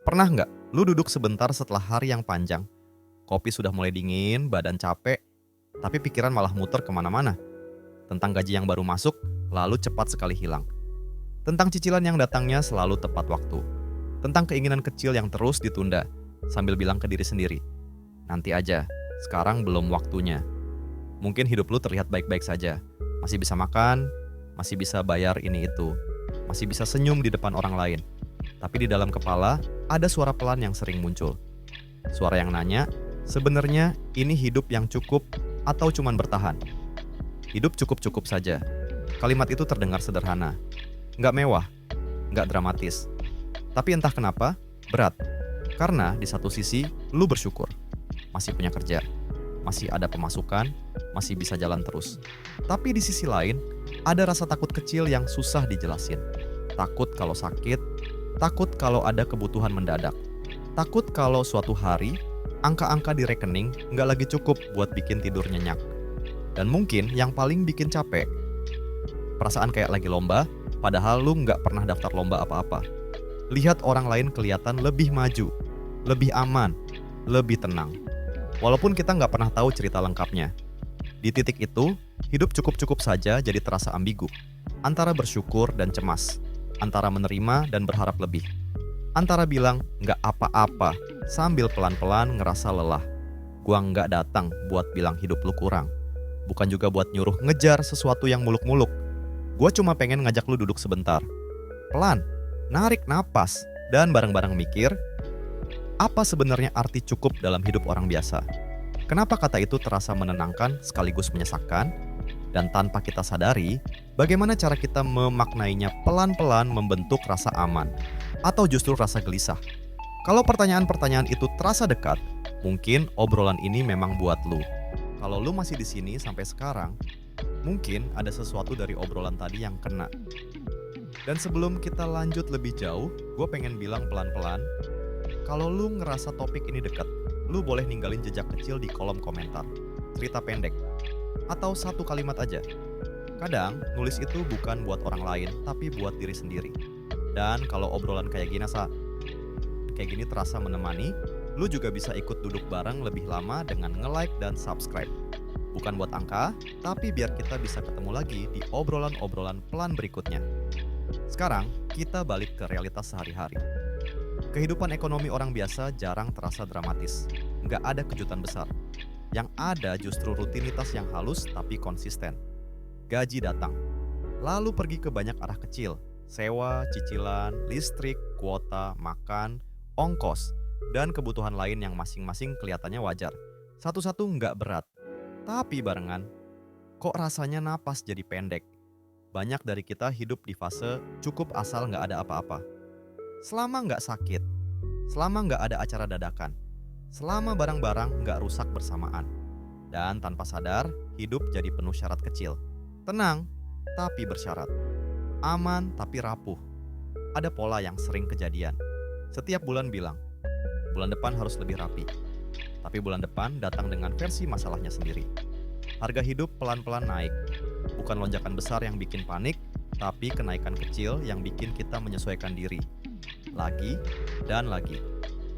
Pernah nggak lu duduk sebentar setelah hari yang panjang, kopi sudah mulai dingin, badan capek, tapi pikiran malah muter kemana-mana? Tentang gaji yang baru masuk, lalu cepat sekali hilang. Tentang cicilan yang datangnya selalu tepat waktu. Tentang keinginan kecil yang terus ditunda, sambil bilang ke diri sendiri, nanti aja, sekarang belum waktunya. Mungkin hidup lu terlihat baik-baik saja, masih bisa makan, masih bisa bayar ini itu, masih bisa senyum di depan orang lain. Tapi di dalam kepala, ada suara pelan yang sering muncul. Suara yang nanya, sebenarnya ini hidup yang cukup atau cuman bertahan? Hidup cukup-cukup saja. Kalimat itu terdengar sederhana. Nggak mewah, nggak dramatis. Tapi entah kenapa, berat. Karena di satu sisi, lu bersyukur. Masih punya kerja, masih ada pemasukan, masih bisa jalan terus. Tapi di sisi lain, ada rasa takut kecil yang susah dijelasin. Takut kalau sakit, takut kalau ada kebutuhan mendadak. Takut kalau suatu hari, angka-angka di rekening nggak lagi cukup buat bikin tidur nyenyak. Dan mungkin yang paling bikin capek, perasaan kayak lagi lomba, padahal lu nggak pernah daftar lomba apa-apa. Lihat orang lain kelihatan lebih maju, lebih aman, lebih tenang. Walaupun kita nggak pernah tahu cerita lengkapnya. Di titik itu, hidup cukup-cukup saja jadi terasa ambigu. Antara bersyukur dan cemas. Antara menerima dan berharap lebih. Antara bilang nggak apa-apa sambil pelan-pelan ngerasa lelah. Gua nggak datang buat bilang hidup lu kurang. Bukan juga buat nyuruh ngejar sesuatu yang muluk-muluk. Gua cuma pengen ngajak lu duduk sebentar. Pelan, narik napas, dan bareng-bareng mikir, apa sebenarnya arti cukup dalam hidup orang biasa? Kenapa kata itu terasa menenangkan sekaligus menyesakkan? Dan tanpa kita sadari, bagaimana cara kita memaknainya pelan-pelan membentuk rasa aman? Atau justru rasa gelisah? Kalau pertanyaan-pertanyaan itu terasa dekat, mungkin obrolan ini memang buat lu. Kalau lu masih di sini sampai sekarang, mungkin ada sesuatu dari obrolan tadi yang kena. Dan sebelum kita lanjut lebih jauh, gue pengen bilang pelan-pelan, kalau lu ngerasa topik ini dekat, lu boleh ninggalin jejak kecil di kolom komentar. Cerita pendek. Atau satu kalimat aja. Kadang, nulis itu bukan buat orang lain, tapi buat diri sendiri. Dan kalau obrolan kayak gini terasa menemani, lu juga bisa ikut duduk bareng lebih lama dengan nge-like dan subscribe. Bukan buat angka, tapi biar kita bisa ketemu lagi di obrolan-obrolan pelan berikutnya. Sekarang, kita balik ke realitas sehari-hari. Kehidupan ekonomi orang biasa jarang terasa dramatis. Nggak ada kejutan besar. Yang ada justru rutinitas yang halus tapi konsisten. Gaji datang, lalu pergi ke banyak arah kecil. Sewa, cicilan, listrik, kuota, makan, ongkos, dan kebutuhan lain yang masing-masing kelihatannya wajar. Satu-satu nggak berat, tapi barengan, kok rasanya napas jadi pendek. Banyak dari kita hidup di fase cukup asal nggak ada apa-apa. Selama nggak sakit, selama nggak ada acara dadakan, selama barang-barang nggak rusak bersamaan. Dan tanpa sadar, hidup jadi penuh syarat kecil. Tenang, tapi bersyarat. Aman, tapi rapuh. Ada pola yang sering kejadian. Setiap bulan bilang, bulan depan harus lebih rapi. Tapi bulan depan datang dengan versi masalahnya sendiri. Harga hidup pelan-pelan naik. Bukan lonjakan besar yang bikin panik, tapi kenaikan kecil yang bikin kita menyesuaikan diri. Lagi dan lagi.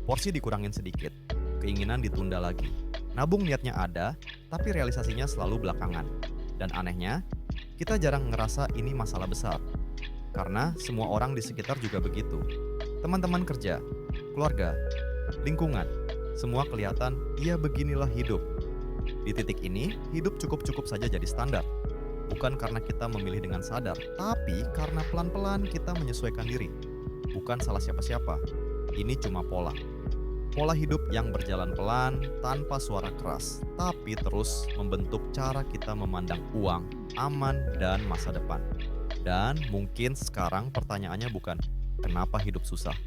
Porsi dikurangin sedikit. Keinginan ditunda lagi. Nabung niatnya ada, tapi realisasinya selalu belakangan. Dan anehnya, kita jarang ngerasa ini masalah besar. Karena semua orang di sekitar juga begitu. Teman-teman kerja, keluarga, lingkungan, semua kelihatan, ya beginilah hidup. Di titik ini, hidup cukup-cukup saja jadi standar. Bukan karena kita memilih dengan sadar, tapi karena pelan-pelan kita menyesuaikan diri. Bukan salah siapa-siapa, ini cuma pola. Pola hidup yang berjalan pelan, tanpa suara keras, tapi terus membentuk cara kita memandang uang, aman, dan masa depan. Dan mungkin sekarang pertanyaannya bukan, kenapa hidup susah?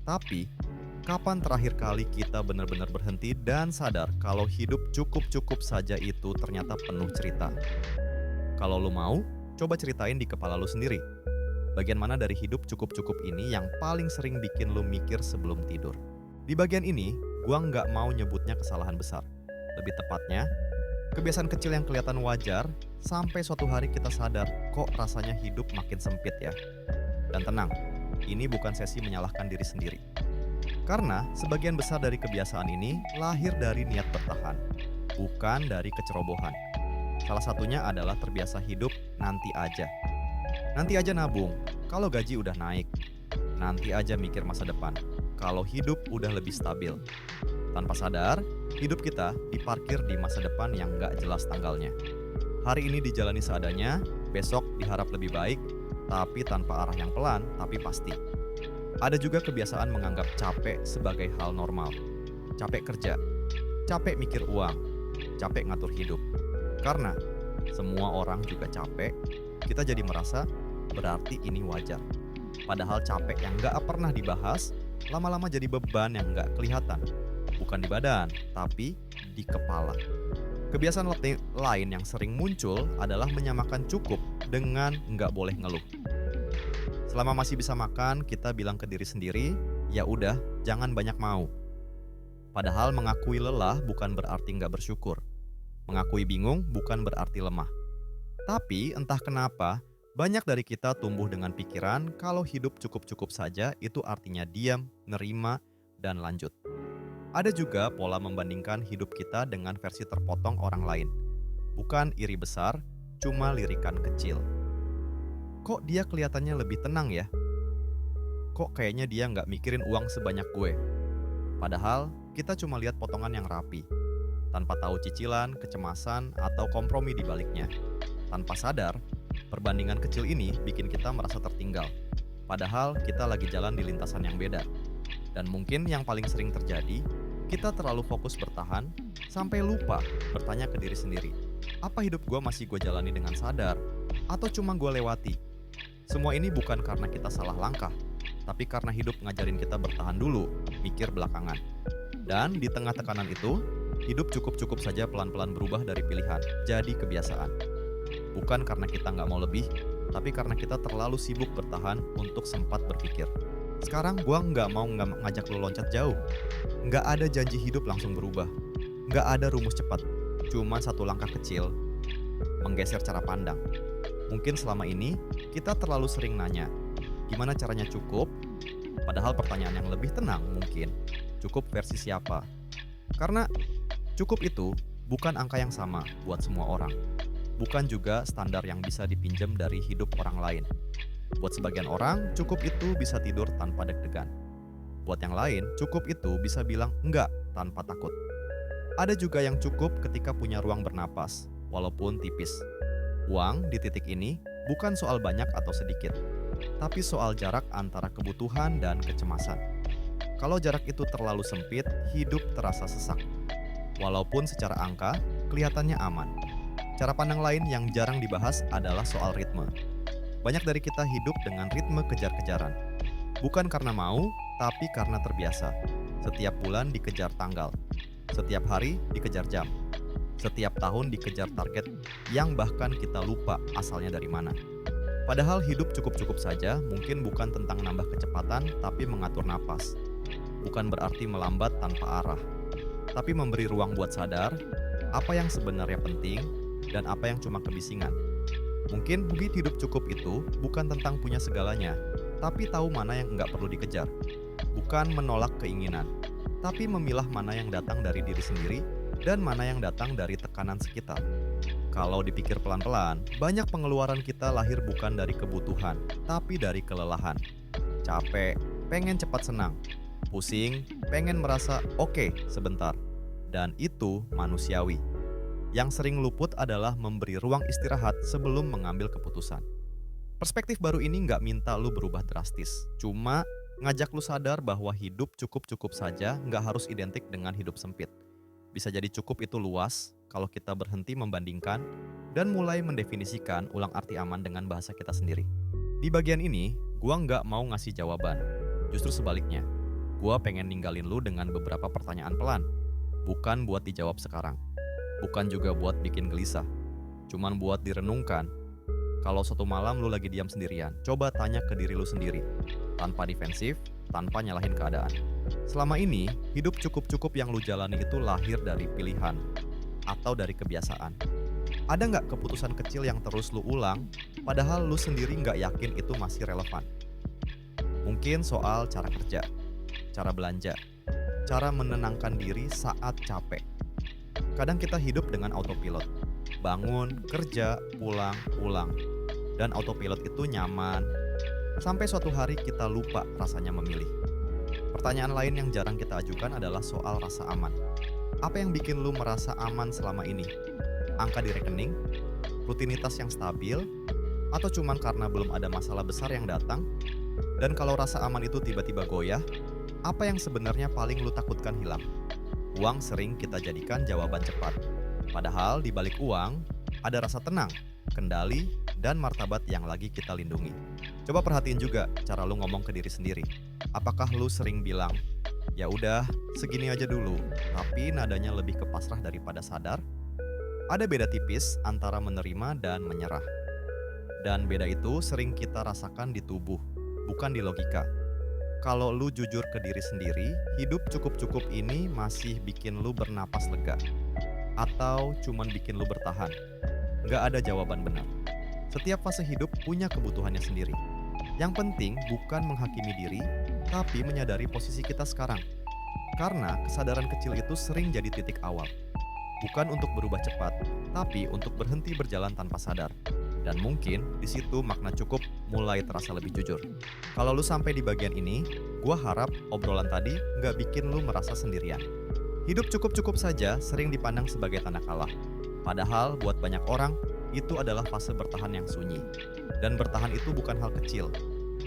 Tapi, kapan terakhir kali kita benar-benar berhenti dan sadar kalau hidup cukup-cukup saja itu ternyata penuh cerita? Kalau lu mau, coba ceritain di kepala lu sendiri. Bagian mana dari hidup cukup-cukup ini yang paling sering bikin lu mikir sebelum tidur? Di bagian ini, gua nggak mau nyebutnya kesalahan besar. Lebih tepatnya, kebiasaan kecil yang kelihatan wajar, sampai suatu hari kita sadar, kok rasanya hidup makin sempit ya. Dan tenang, ini bukan sesi menyalahkan diri sendiri. Karena sebagian besar dari kebiasaan ini lahir dari niat bertahan, bukan dari kecerobohan. Salah satunya adalah terbiasa hidup nanti aja. Nanti aja nabung, kalau gaji udah naik. Nanti aja mikir masa depan, kalau hidup udah lebih stabil. Tanpa sadar, hidup kita diparkir di masa depan yang nggak jelas tanggalnya. Hari ini dijalani seadanya, besok diharap lebih baik, tapi tanpa arah yang pelan, tapi pasti. Ada juga kebiasaan menganggap capek sebagai hal normal. Capek kerja, capek mikir uang, capek ngatur hidup. Karena semua orang juga capek, kita jadi merasa berarti ini wajar. Padahal capek yang nggak pernah dibahas, lama-lama jadi beban yang nggak kelihatan. Bukan di badan, tapi di kepala. Kebiasaan lain yang sering muncul adalah menyamakan cukup dengan nggak boleh ngeluh. Selama masih bisa makan, kita bilang ke diri sendiri, ya udah, jangan banyak mau. Padahal mengakui lelah bukan berarti nggak bersyukur. Mengakui bingung bukan berarti lemah. Tapi entah kenapa, banyak dari kita tumbuh dengan pikiran kalau hidup cukup-cukup saja itu artinya diam, nerima, dan lanjut. Ada juga pola membandingkan hidup kita dengan versi terpotong orang lain. Bukan iri besar, cuma lirikan kecil. Kok dia kelihatannya lebih tenang ya? Kok kayaknya dia nggak mikirin uang sebanyak gue? Padahal kita cuma lihat potongan yang rapi, tanpa tahu cicilan, kecemasan, atau kompromi di baliknya. Tanpa sadar, perbandingan kecil ini bikin kita merasa tertinggal. Padahal kita lagi jalan di lintasan yang beda. Dan mungkin yang paling sering terjadi, kita terlalu fokus bertahan sampai lupa bertanya ke diri sendiri. Apa hidup gue masih gue jalani dengan sadar? Atau cuma gue lewati? Semua ini bukan karena kita salah langkah, tapi karena hidup ngajarin kita bertahan dulu, mikir belakangan. Dan di tengah tekanan itu, hidup cukup-cukup saja pelan-pelan berubah dari pilihan, jadi kebiasaan. Bukan karena kita nggak mau lebih, tapi karena kita terlalu sibuk bertahan untuk sempat berpikir. Sekarang gua nggak mau ngajak lo loncat jauh. Nggak ada janji hidup langsung berubah. Nggak ada rumus cepat. Cuma satu langkah kecil, menggeser cara pandang. Mungkin selama ini, kita terlalu sering nanya, gimana caranya cukup? Padahal pertanyaan yang lebih tenang mungkin, cukup versi siapa? Karena cukup itu bukan angka yang sama buat semua orang. Bukan juga standar yang bisa dipinjam dari hidup orang lain. Buat sebagian orang, cukup itu bisa tidur tanpa deg-degan. Buat yang lain, cukup itu bisa bilang enggak tanpa takut. Ada juga yang cukup ketika punya ruang bernapas, walaupun tipis. Uang di titik ini bukan soal banyak atau sedikit, tapi soal jarak antara kebutuhan dan kecemasan. Kalau jarak itu terlalu sempit, hidup terasa sesak. Walaupun secara angka, kelihatannya aman. Cara pandang lain yang jarang dibahas adalah soal ritme. Banyak dari kita hidup dengan ritme kejar-kejaran. Bukan karena mau, tapi karena terbiasa. Setiap bulan dikejar tanggal. Setiap hari dikejar jam. Setiap tahun dikejar target yang bahkan kita lupa asalnya dari mana. Padahal hidup cukup-cukup saja mungkin bukan tentang nambah kecepatan, tapi mengatur napas. Bukan berarti melambat tanpa arah, tapi memberi ruang buat sadar apa yang sebenarnya penting dan apa yang cuma kebisingan. Mungkin hidup cukup itu bukan tentang punya segalanya, tapi tahu mana yang nggak perlu dikejar. Bukan menolak keinginan, tapi memilah mana yang datang dari diri sendiri dan mana yang datang dari tekanan sekitar. Kalau dipikir pelan-pelan, banyak pengeluaran kita lahir bukan dari kebutuhan, tapi dari kelelahan. Capek, pengen cepat senang. Pusing, pengen merasa oke sebentar. Dan itu manusiawi. Yang sering luput adalah memberi ruang istirahat sebelum mengambil keputusan. Perspektif baru ini nggak minta lu berubah drastis. Cuma ngajak lu sadar bahwa hidup cukup-cukup saja nggak harus identik dengan hidup sempit. Bisa jadi cukup itu luas kalau kita berhenti membandingkan dan mulai mendefinisikan ulang arti aman dengan bahasa kita sendiri. Di bagian ini, gua nggak mau ngasih jawaban. Justru sebaliknya, gua pengen ninggalin lu dengan beberapa pertanyaan pelan. Bukan buat dijawab sekarang. Bukan juga buat bikin gelisah. Cuman buat direnungkan. Kalau suatu malam lu lagi diam sendirian, coba tanya ke diri lu sendiri. Tanpa defensif, tanpa nyalahin keadaan. Selama ini, hidup cukup-cukup yang lu jalani itu lahir dari pilihan atau dari kebiasaan. Ada nggak keputusan kecil yang terus lu ulang, padahal lu sendiri nggak yakin itu masih relevan? Mungkin soal cara kerja, cara belanja, cara menenangkan diri saat capek. Kadang kita hidup dengan autopilot. Bangun, kerja, pulang, pulang. Dan autopilot itu nyaman. Sampai suatu hari kita lupa rasanya memilih. Pertanyaan lain yang jarang kita ajukan adalah soal rasa aman. Apa yang bikin lu merasa aman selama ini? Angka di rekening? Rutinitas yang stabil? Atau cuman karena belum ada masalah besar yang datang? Dan kalau rasa aman itu tiba-tiba goyah, apa yang sebenarnya paling lu takutkan hilang? Uang sering kita jadikan jawaban cepat. Padahal di balik uang, ada rasa tenang, kendali, dan martabat yang lagi kita lindungi. Coba perhatiin juga cara lu ngomong ke diri sendiri. Apakah lu sering bilang, ya udah, segini aja dulu, tapi nadanya lebih ke pasrah daripada sadar? Ada beda tipis antara menerima dan menyerah. Dan beda itu sering kita rasakan di tubuh, bukan di logika. Kalau lu jujur ke diri sendiri, hidup cukup-cukup ini masih bikin lu bernapas lega. Atau cuman bikin lu bertahan. Nggak ada jawaban benar. Setiap fase hidup punya kebutuhannya sendiri. Yang penting bukan menghakimi diri, tapi menyadari posisi kita sekarang. Karena kesadaran kecil itu sering jadi titik awal. Bukan untuk berubah cepat, tapi untuk berhenti berjalan tanpa sadar. Dan mungkin di situ makna cukup mulai terasa lebih jujur. Kalau lu sampai di bagian ini, gua harap obrolan tadi nggak bikin lu merasa sendirian. Hidup cukup-cukup saja sering dipandang sebagai tanda kalah. Padahal buat banyak orang, itu adalah fase bertahan yang sunyi. Dan bertahan itu bukan hal kecil.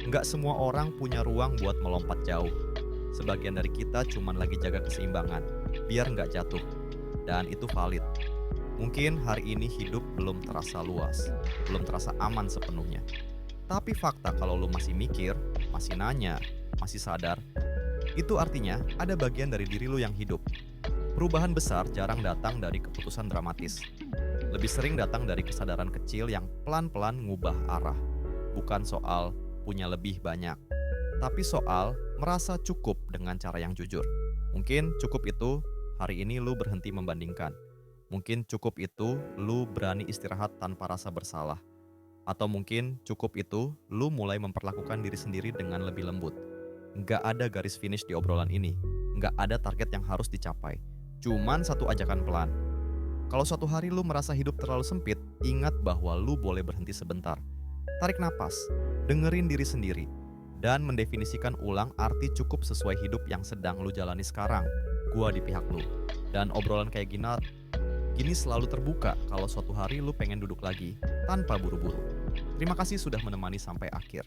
Nggak semua orang punya ruang buat melompat jauh. Sebagian dari kita cuman lagi jaga keseimbangan, biar nggak jatuh. Dan itu valid. Mungkin hari ini hidup belum terasa luas, belum terasa aman sepenuhnya. Tapi fakta kalau lu masih mikir, masih nanya, masih sadar, itu artinya ada bagian dari diri lu yang hidup. Perubahan besar jarang datang dari keputusan dramatis. Lebih sering datang dari kesadaran kecil yang pelan-pelan ngubah arah. Bukan soal punya lebih banyak, tapi soal merasa cukup dengan cara yang jujur. Mungkin cukup itu hari ini lu berhenti membandingkan. Mungkin cukup itu lu berani istirahat tanpa rasa bersalah. Atau mungkin cukup itu lu mulai memperlakukan diri sendiri dengan lebih lembut. Nggak ada garis finish di obrolan ini. Nggak ada target yang harus dicapai. Cuman satu ajakan pelan. Kalau suatu hari lu merasa hidup terlalu sempit, ingat bahwa lu boleh berhenti sebentar. Tarik napas, dengerin diri sendiri, dan mendefinisikan ulang arti cukup sesuai hidup yang sedang lu jalani sekarang. Gua di pihak lu. Dan obrolan kayak gini selalu terbuka kalau suatu hari lu pengen duduk lagi, tanpa buru-buru. Terima kasih sudah menemani sampai akhir.